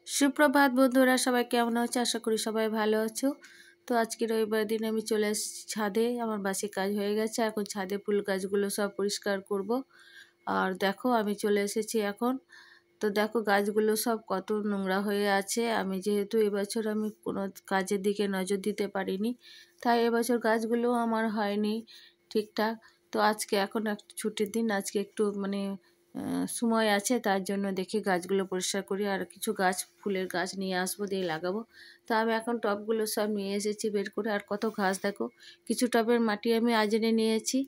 সুপ্রভাত বন্ধুরা, সবাই কেমন আছো? আশা করি সবাই ভালো আছো। তো আজকে রবিবার দিন আমি চলে এসেছি ছাদে। আমার বাসি কাজ হয়ে গেছে, এখন ছাদে ফুল গাছগুলো সব পরিষ্কার করব। আর দেখো আমি চলে এসেছি এখন। তো দেখো গাছগুলো সব কত নোংরা হয়ে আছে। আমি যেহেতু এবছর আমি কোনো কাজের দিকে নজর দিতে পারিনি, তাই এবছর গাছগুলো আমার হয়নি ঠিকঠাক। তো আজকে এখন একটা ছুটির দিন, আজকে একটু সময় আছে, তার জন্য দেখি গাছগুলো পরিষ্কার করি আর কিছু গাছ ফুলের গাছ নিয়ে আসবো, দিয়ে লাগাবো। তো আমি এখন টবগুলো সব নিয়ে এসেছি বের করে। আর কত ঘাস দেখো, কিছু টবের মাটি আমি আজ এনে নিয়েছি।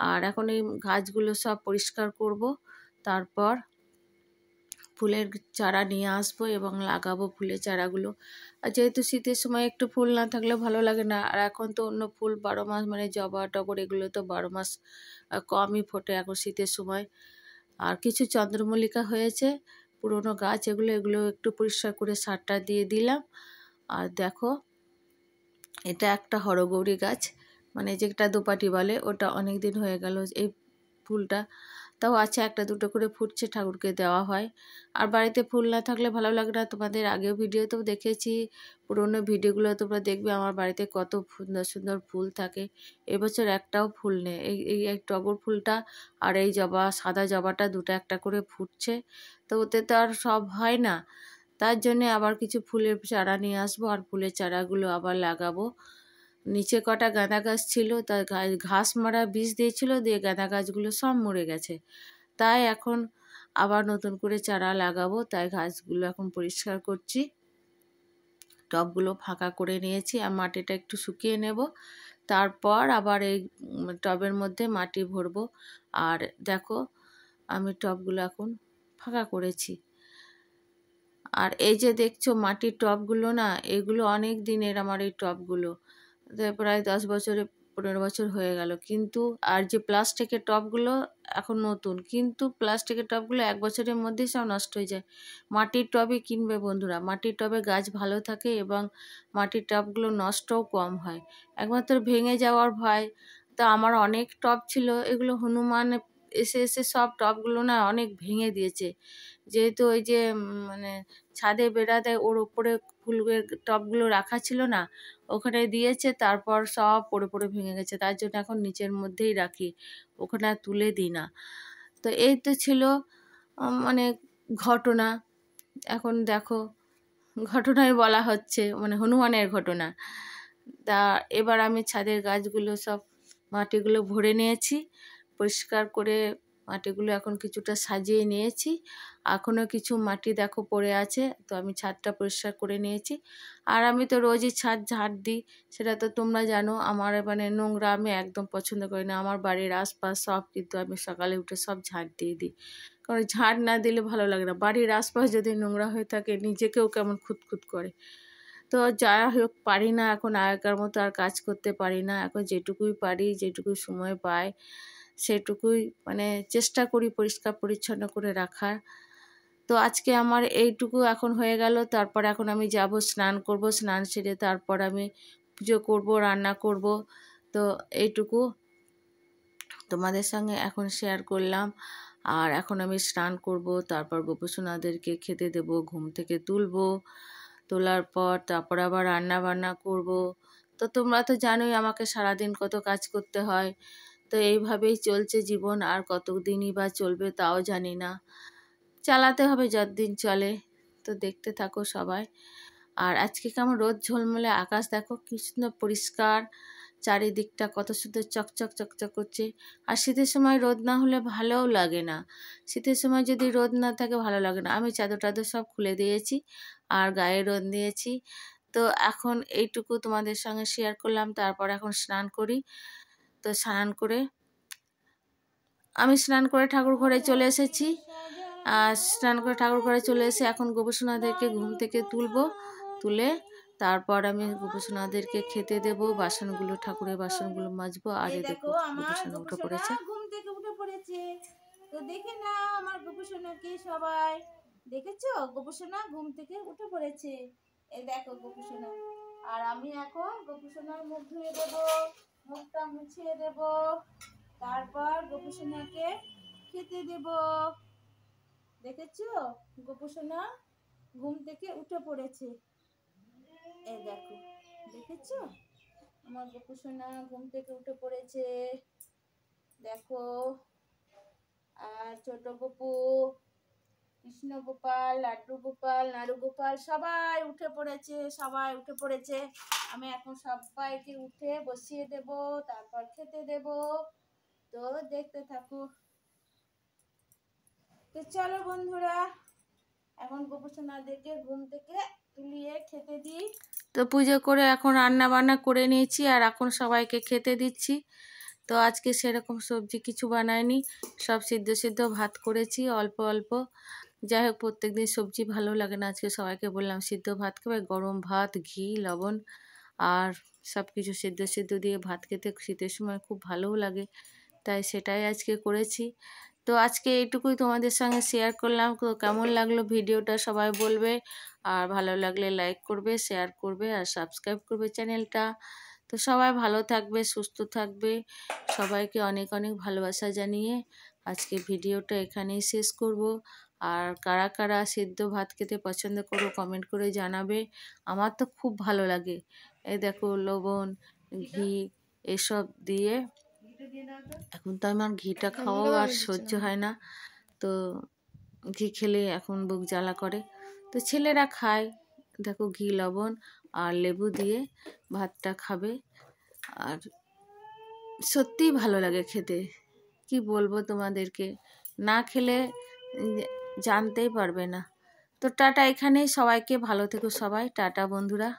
আর এখন এই গাছগুলো সব পরিষ্কার করব, তারপর ফুলের চারা নিয়ে আসবো এবং লাগাবো ফুলের চারাগুলো। আর যেহেতু শীতের সময় একটু ফুল না থাকলে ভালো লাগে না, আর এখন তো অন্য ফুল 12 মাস, মানে জবা টগর এগুলো তো 12 মাস কমই ফোটে এখন শীতের সময়। আর কিছু চন্দ্রমল্লিকা হয়েছে, পুরনো গাছ এগুলো একটু পরিষ্কার করে সারটা দিয়ে দিলাম। আর দেখো এটা একটা হরগৌরী গাছ, মানে যেটা দোপাটি বলে, ওটা অনেক দিন হয়ে গেল এই ফুলটা, তাও আছে, একটা দুটো করে ফুটছে, ঠাকুরকে দেওয়া হয়। আর বাড়িতে ফুল না থাকলে ভালো লাগে না। তোমাদের আগেও ভিডিওতেও দেখেছি, পুরোনো ভিডিওগুলো তোমরা দেখবে আমার বাড়িতে কত সুন্দর সুন্দর ফুল থাকে। এবছর একটাও ফুল নেই। এই টগর ফুলটা আর এই জবা, সাদা জবাটা দুটো একটা করে ফুটছে, তো ওতে তো আর সব হয় না। তার জন্যে আবার কিছু ফুলের চারা নিয়ে আসবো আর ফুলের চারাগুলো আবার লাগাবো। নিচে কটা গাঁদা গাছ ছিল, তা ঘাস মারা বীজ দিয়েছিল, দিয়ে গাঁদা গাছগুলো সব মরে গেছে। তাই এখন আবার নতুন করে চারা লাগাবো, তাই গাছগুলো এখন পরিষ্কার করছি। টবগুলো ফাঁকা করে নিয়েছি আর মাটিটা একটু শুকিয়ে নেব, তারপর আবার এই টবের মধ্যে মাটি ভরবো। আর দেখো আমি টবগুলো এখন ফাঁকা করেছি। আর এই যে দেখছো মাটির টবগুলো না, এগুলো অনেক দিনের আমার এই টবগুলো, প্রায় 10 বছরে 15 বছর হয়ে গেল। কিন্তু আর যে প্লাস্টিকের টবগুলো এখন নতুন, কিন্তু প্লাস্টিকের টবগুলো 1 বছরের মধ্যেই সব নষ্ট হয়ে যায়। মাটির টবই কিনবে বন্ধুরা, মাটির টবে গাছ ভালো থাকে এবং মাটির টবগুলো নষ্টও কম হয়, একমাত্র ভেঙে যাওয়ার ভয়। তো আমার অনেক টব ছিল, এগুলো হনুমান এসে এসে সব টবগুলো না অনেক ভেঙে দিয়েছে। যেহেতু ওই যে মানে ছাদে বেড়া দেয়, ওর ওপরে ফুলের টবগুলো রাখা ছিল না, ওখানে দিয়েছে, তারপর সব পড়ে পড়ে ভেঙে গেছে। তার জন্য এখন নিচের মধ্যেই রাখি, ওখানে আর তুলে দিই না। তো এই তো ছিল মানে ঘটনা। এখন দেখো ঘটনাই বলা হচ্ছে, মানে হনুমানের ঘটনা। তা এবার আমি ছাদের গাছগুলো সব মাটিগুলো ভরে নিয়েছি, পরিষ্কার করে মাটিগুলো এখন কিছুটা সাজিয়ে নিয়েছি। এখনও কিছু মাটি দেখো পড়ে আছে, তো আমি ছাদটা পরিষ্কার করে নিয়েছি। আর আমি তো রোজই ছাদ ঝাড় দিই, সেটা তো তোমরা জানো। আমার মানে নোংরা আমি একদম পছন্দ করি না। আমার বাড়ির আশপাশ সব কিন্তু আমি সকালে উঠে সব ঝাড় দিয়ে দিই, কারণ ঝাড় না দিলে ভালো লাগে না। বাড়ির আশপাশ যদি নোংরা হয়ে থাকে নিজেকেও কেমন খুঁতখুত করে। তো যাই হোক, পারি না এখন আগেকার মতো আর কাজ করতে পারি না। এখন যেটুকুই পারি, যেটুকু সময় পাই, সেটুকুই মানে চেষ্টা করি পরিষ্কার পরিচ্ছন্ন করে রাখার। তো আজকে আমার এইটুকু এখন হয়ে গেল। তারপর এখন আমি যাব স্নান করব, স্নান সেরে তারপর আমি পুজো করব, রান্না করব। তো এইটুকু তোমাদের সঙ্গে এখন শেয়ার করলাম। আর এখন আমি স্নান করব, তারপর গোপুসোনাদেরকে খেতে দেব, ঘুম থেকে তুলবো, তোলার পর তারপর আবার রান্না বান্না করব। তো তোমরা তো জানোই আমাকে সারাদিন কত কাজ করতে হয়। তো এইভাবেই চলছে জীবন, আর কতদিনই বা চলবে তাও জানি না। চালাতে হবে যতদিন চলে। তো দেখতে থাকো সবাই। আর আজকে কেমন রোদ ঝলমলে আকাশ দেখো, কি সুন্দর পরিষ্কার, চারিদিকটা কত সুন্দর চকচক চকচক করছে। আর শীতের সময় রোদ না হলে ভালোও লাগে না। শীতের সময় যদি রোদ না থাকে ভালো লাগে না। আমি চাদর টাদর সব খুলে দিয়েছি আর গায়ে রোদ দিয়েছি। তো এখন এইটুকু তোমাদের সঙ্গে শেয়ার করলাম। তারপর এখন স্নান করি। তো আমি স্নান করে ঠাকুর ঘরে চলে এসেছি। আর স্নান করে ঠাকুর ঘরে চলে এসে এখন গোপুসোনাদেরকে ঘুম থেকে তুলে তারপর আমি গোপুসোনাদেরকে খেতে দেব, বাসনগুলো ঠাকুরের বাসনগুলো মাজবো। আর এই দেখো গোপুসোনা উঠে পড়েছে, ঘুম থেকে উঠে পড়েছে। তো দেখে না আমার গোপুসোনাকে সবাই, দেখেছো গোপুসোনা ঘুম থেকে উঠে পড়েছে। এই দেখো গোপুসোনা। আর আমি এখন গোপুসোনার মুখ ধুয়ে দেব, মুখটা মুছিয়ে দেব, তারপর গোপুসোনাকে খেতে দেব। দেখেছো গোপুসোনা ঘুম থেকে উঠে পড়েছে। এই দেখো, দেখেছো আমার গপু সোনা ঘুম থেকে উঠে পড়েছে, দেখো। আর ছোট গপু, কৃষ্ণ গোপাল, লাড্ডু গোপাল, নাড়ু গোপাল সবাই উঠে পড়েছে, সবাই উঠে পড়েছে। আমি এখন সবাইকে উঠে বসিয়ে দেব, তারপর খেতে দেব। তো দেখতে থাকো। তো চলো বন্ধুরা, এখন গপু সোনাদেরকে ঘুম থেকে তুলিয়ে খেতে দিই। তো পুজো করে এখন রান্না বান্না করে নিয়েছি আর এখন সবাইকে খেতে দিচ্ছি। তো আজকে সেরকম সবজি কিছু বানাইনি, সব সিদ্ধ সিদ্ধ ভাত করেছি অল্প অল্প। যাই হোক, প্রত্যেকদিন সবজি ভালো লাগে না, আজকে সবাইকে বললাম সিদ্ধ ভাত খাবে, গরম ভাত, ঘি, লবণ আর সব কিছু সিদ্ধ সিদ্ধ দিয়ে ভাত খেতে শীতের সময় খুব ভালোও লাগে, তাই সেটাই আজকে করেছি। তো আজকে এইটুকুই তোমাদের সঙ্গে শেয়ার করলাম। তো কেমন লাগলো ভিডিওটা সবাই বলবে, আর ভালো লাগলে লাইক করবে, শেয়ার করবে আর সাবস্ক্রাইব করবে চ্যানেলটা। তো সবাই ভালো থাকবে, সুস্থ থাকবে, সবাইকে অনেক অনেক ভালোবাসা জানিয়ে আজকে ভিডিওটা এখানেই শেষ করব। আর কারা কারা সিদ্ধ ভাত খেতে পছন্দ করো কমেন্ট করে জানাবে, আমার তো খুব ভালো লাগে। এই দেখো লবণ, ঘি এসব দিয়ে, এখন তো আমার ঘিটা খাওয়াও আর সহ্য হয় না, তো ঘি খেলে এখন বুক জ্বালা করে, তো ছেলেরা খায়। দেখো ঘি, লবণ আর লেবু দিয়ে ভাতটা খাবে, আর সত্যিই ভালো লাগে খেতে, কি বলবো তোমাদেরকে, না খেলে জানতেই পারবে না। তো টাটা, এখানেই সবাইকে ভালো থেকো সবাই, টাটা বন্ধুরা।